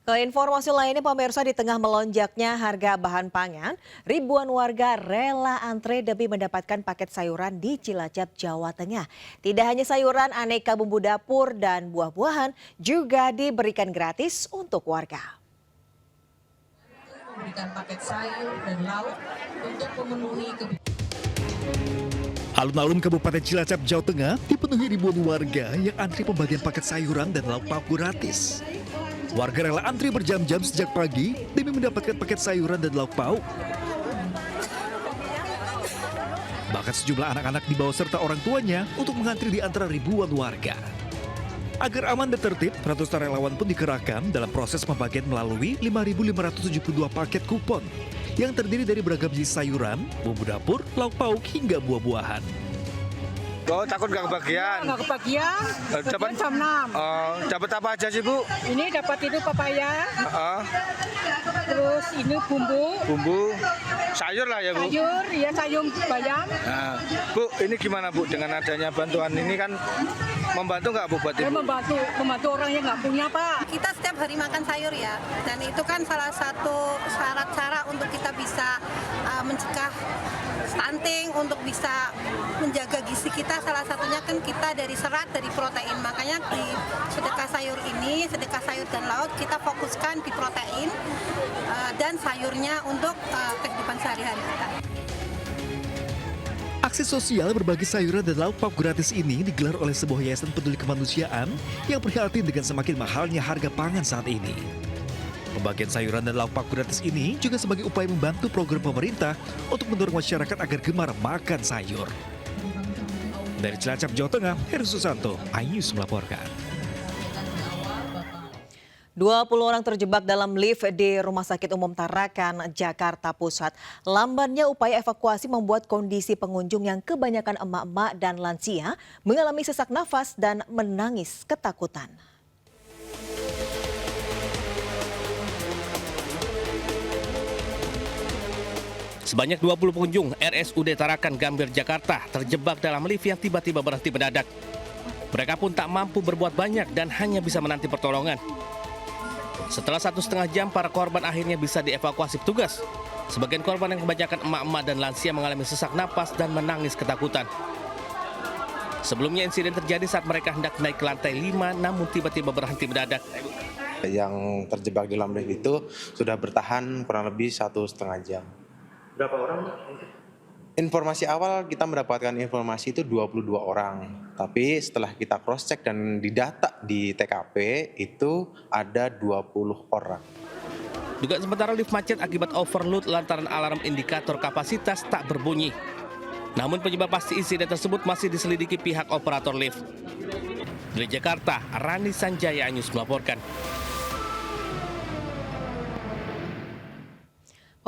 Ke informasi lainnya, pemirsa, di tengah melonjaknya harga bahan pangan, ribuan warga rela antre demi mendapatkan paket sayuran di Cilacap, Jawa Tengah. Tidak hanya sayuran, aneka bumbu dapur dan buah-buahan juga diberikan gratis untuk warga. Memberikan paket sayur dan lauk untuk memenuhi kebutuhan. Alun-alun Kabupaten Cilacap, Jawa Tengah dipenuhi ribuan warga yang antri pembagian paket sayuran dan lauk pauk gratis. Warga rela antri berjam-jam sejak pagi demi mendapatkan paket sayuran dan lauk pauk. Bahkan sejumlah anak-anak dibawa serta orang tuanya untuk mengantri di antara ribuan warga. Agar aman dan tertib, ratusan relawan pun dikerahkan dalam proses pembagian melalui 5.572 paket kupon yang terdiri dari beragam jenis sayuran, bumbu dapur, lauk pauk hingga buah-buahan. Oh, takut nggak kebagian? Nggak kebagian, Dapat jam 6. dapat apa aja sih, Bu? Ini dapat itu papaya, Oh, terus ini bumbu, sayur lah ya, Bu. sayur, ya sayur bayam. Nah, Bu, ini gimana, Bu, dengan adanya bantuan ini kan membantu nggak, Bu, buat Saya Ibu? membantu orang yang nggak punya, Pak. Kita setiap hari makan sayur ya, dan itu kan salah satu syarat cara untuk kita bisa mencegah stunting, untuk bisa menjaga gizi kita. Salah satunya kan kita dari serat, dari protein. Makanya di sedekah sayur ini, sedekah sayur dan lauk, kita fokuskan di protein dan sayurnya untuk kehidupan sehari-hari kita. Aksi sosial berbagi sayuran dan lauk pauk gratis ini digelar oleh sebuah yayasan peduli kemanusiaan yang prihatin dengan semakin mahalnya harga pangan saat ini. Pembagian sayuran dan lauk pauk gratis ini juga sebagai upaya membantu program pemerintah untuk mendorong masyarakat agar gemar makan sayur. Dari Cilacap, Jawa Tengah, Heru Susanto, iNews melaporkan. 20 orang terjebak dalam lift di Rumah Sakit Umum Tarakan, Jakarta Pusat. Lambannya upaya evakuasi membuat kondisi pengunjung yang kebanyakan emak-emak dan lansia mengalami sesak nafas dan menangis ketakutan. Sebanyak 20 pengunjung RSUD Tarakan Gambir, Jakarta terjebak dalam lift yang tiba-tiba berhenti mendadak. Mereka pun tak mampu berbuat banyak dan hanya bisa menanti pertolongan. Setelah 1,5 jam, para korban akhirnya bisa dievakuasi petugas. Sebagian korban yang kebanyakan emak-emak dan lansia mengalami sesak napas dan menangis ketakutan. Sebelumnya insiden terjadi saat mereka hendak naik ke lantai 5 namun tiba-tiba berhenti mendadak. Yang terjebak di dalam lift itu sudah bertahan kurang lebih 1,5 jam. Berapa orang? Informasi awal kita mendapatkan informasi itu 22 orang. Tapi setelah kita cross check dan didata di TKP itu ada 20 orang. Dugaan sementara lift macet akibat overload lantaran alarm indikator kapasitas tak berbunyi. Namun penyebab pasti insiden tersebut masih diselidiki pihak operator lift. Dari Jakarta, Rani Sanjaya, iNews melaporkan.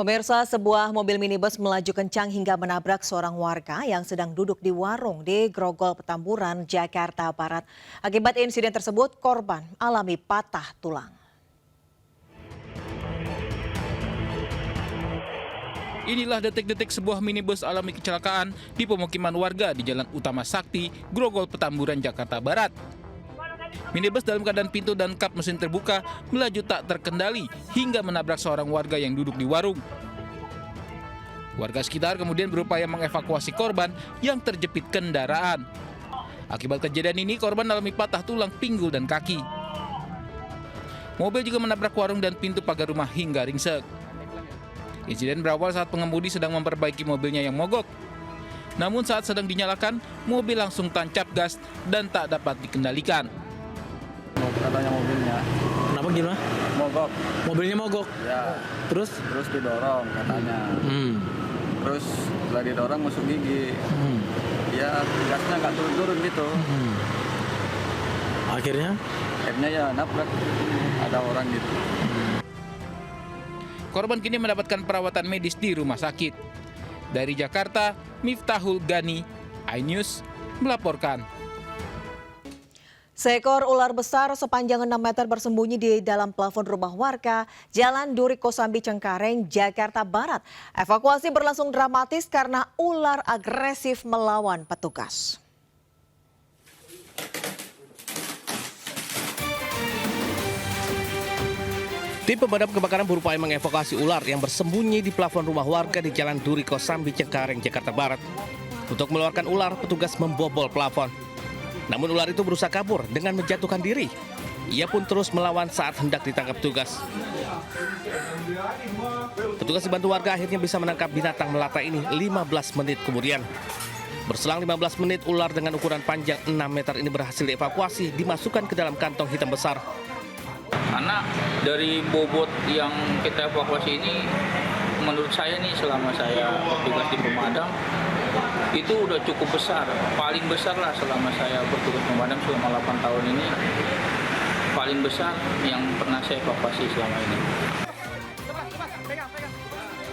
Pemirsa, sebuah mobil minibus melaju kencang hingga menabrak seorang warga yang sedang duduk di warung di Grogol, Petamburan, Jakarta Barat. Akibat insiden tersebut, korban alami patah tulang. Inilah detik-detik sebuah minibus alami kecelakaan di pemukiman warga di Jalan Utama Sakti, Grogol, Petamburan, Jakarta Barat. Minibus dalam keadaan pintu dan kap mesin terbuka melaju tak terkendali hingga menabrak seorang warga yang duduk di warung. Warga sekitar kemudian berupaya mengevakuasi korban yang terjepit kendaraan. Akibat kejadian ini, korban alami patah tulang pinggul dan kaki. Mobil juga menabrak warung dan pintu pagar rumah hingga ringsek. Insiden berawal saat pengemudi sedang memperbaiki mobilnya yang mogok. Namun saat sedang dinyalakan, mobil langsung tancap gas dan tak dapat dikendalikan. Katanya mobilnya. Kenapa gimana? Mogok. Mobilnya mogok? Ya. Terus Didorong katanya. Terus setelah didorong masuk gigi. Ya gasnya nggak turun-turun gitu. Akhirnya ya nabrak. Ada orang gitu. Korban kini mendapatkan perawatan medis di rumah sakit. Dari Jakarta, Miftahul Gani, iNews melaporkan. Seekor ular besar sepanjang 6 meter bersembunyi di dalam plafon rumah warga Jalan Duri Kosambi, Cengkareng, Jakarta Barat. Evakuasi berlangsung dramatis karena ular agresif melawan petugas. Tim pemadam kebakaran berupaya mengevakuasi ular yang bersembunyi di plafon rumah warga di Jalan Duri Kosambi, Cengkareng, Jakarta Barat. Untuk mengeluarkan ular, petugas membobol plafon. Namun ular itu berusaha kabur dengan menjatuhkan diri. Ia pun terus melawan saat hendak ditangkap petugas. Petugas dibantu warga akhirnya bisa menangkap binatang melata ini 15 menit kemudian. Berselang 15 menit, ular dengan ukuran panjang 6 meter ini berhasil dievakuasi, dimasukkan ke dalam kantong hitam besar. Karena dari bobot yang kita evakuasi ini, menurut saya nih selama saya bertugas di pemadam, itu udah cukup besar, paling besar lah selama saya bertugas pemadam selama 8 tahun ini, paling besar yang pernah saya evakuasi selama ini.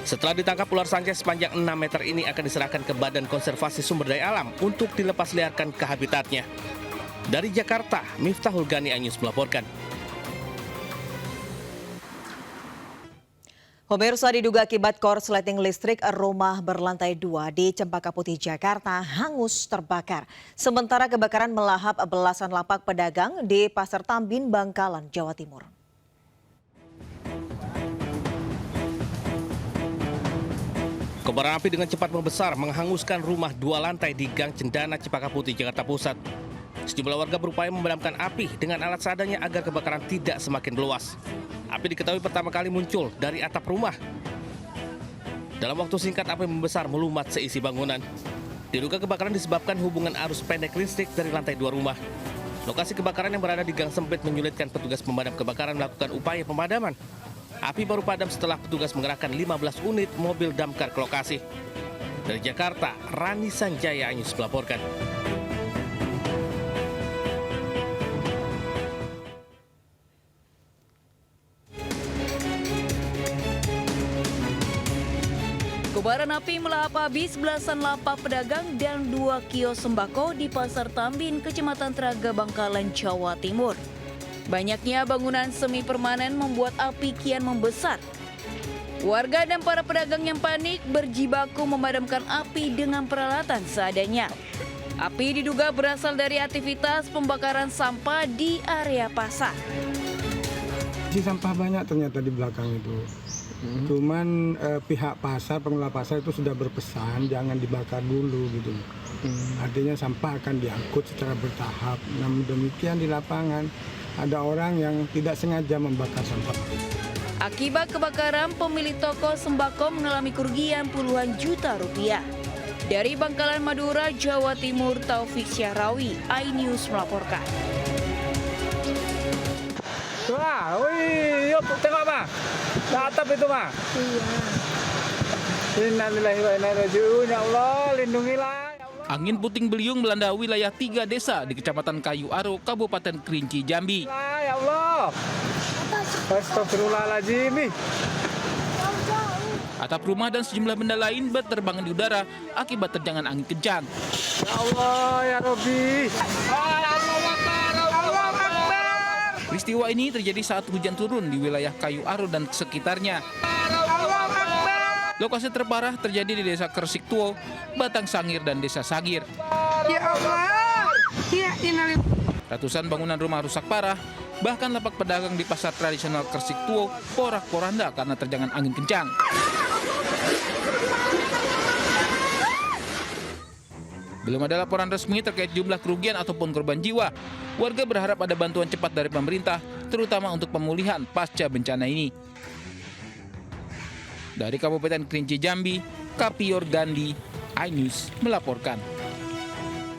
Setelah ditangkap, ular sanca sepanjang 6 meter ini akan diserahkan ke Badan Konservasi Sumber Daya Alam untuk dilepas liarkan ke habitatnya. Dari Jakarta, Miftahul Gani, iNews melaporkan. Pemirsa, diduga akibat korsleting listrik, rumah berlantai 2 di Cempaka Putih, Jakarta hangus terbakar. Sementara kebakaran melahap belasan lapak pedagang di Pasar Tambin, Bangkalan, Jawa Timur. Kobaran api dengan cepat membesar menghanguskan rumah 2 lantai di Gang Cendana, Cempaka Putih, Jakarta Pusat. Sejumlah warga berupaya memadamkan api dengan alat seadanya agar kebakaran tidak semakin meluas. Api diketahui pertama kali muncul dari atap rumah. Dalam waktu singkat, api membesar melumat seisi bangunan. Diduga kebakaran disebabkan hubungan arus pendek listrik dari lantai 2 rumah. Lokasi kebakaran yang berada di gang sempit menyulitkan petugas pemadam kebakaran melakukan upaya pemadaman. Api baru padam setelah petugas mengerahkan 15 unit mobil damkar ke lokasi. Dari Jakarta, Rani Sanjaya, iNews melaporkan. Kobaran api melahap habis belasan lapak pedagang dan 2 kios sembako di Pasar Tambin, Kecamatan Teraga, Bangkalan, Jawa Timur. Banyaknya bangunan semi permanen membuat api kian membesar. Warga dan para pedagang yang panik berjibaku memadamkan api dengan peralatan seadanya. Api diduga berasal dari aktivitas pembakaran sampah di area pasar. Sampah banyak ternyata di belakang itu. Cuman pihak pasar, pengelola pasar itu sudah berpesan jangan dibakar dulu gitu. Artinya sampah akan diangkut secara bertahap. Namun demikian di lapangan ada orang yang tidak sengaja membakar sampah. Akibat kebakaran, pemilik toko sembako mengalami kerugian puluhan juta rupiah. Dari Bangkalan, Madura, Jawa Timur, Taufik Syahrawi, iNews melaporkan. Wah, wih, yuk tengok mah. Atap itu mah. Iya. Innalillahi wa inna ilaihi raji'un. Ya Allah, lindungilah. Angin puting beliung melanda wilayah 3 desa di Kecamatan Kayu Aro, Kabupaten Kerinci, Jambi. Ya Allah. Astagfirullahaladzim. Atap rumah dan sejumlah benda lain berterbangan di udara akibat terjangan angin kencang. Ya Allah, ya Rabbi. Peristiwa ini terjadi saat hujan turun di wilayah Kayu Aro dan sekitarnya. Lokasi terparah terjadi di Desa Kersik Tuo, Batang Sangir, dan Desa Sagir. Ya Allah. Ya, Ratusan bangunan rumah rusak parah, bahkan lapak pedagang di pasar tradisional Kersik Tuo porak-poranda karena terjangan angin kencang. Belum ada laporan resmi terkait jumlah kerugian ataupun korban jiwa. Warga berharap ada bantuan cepat dari pemerintah, terutama untuk pemulihan pasca bencana ini. Dari Kabupaten Kerinci, Jambi, Kapior Gandhi, iNews melaporkan.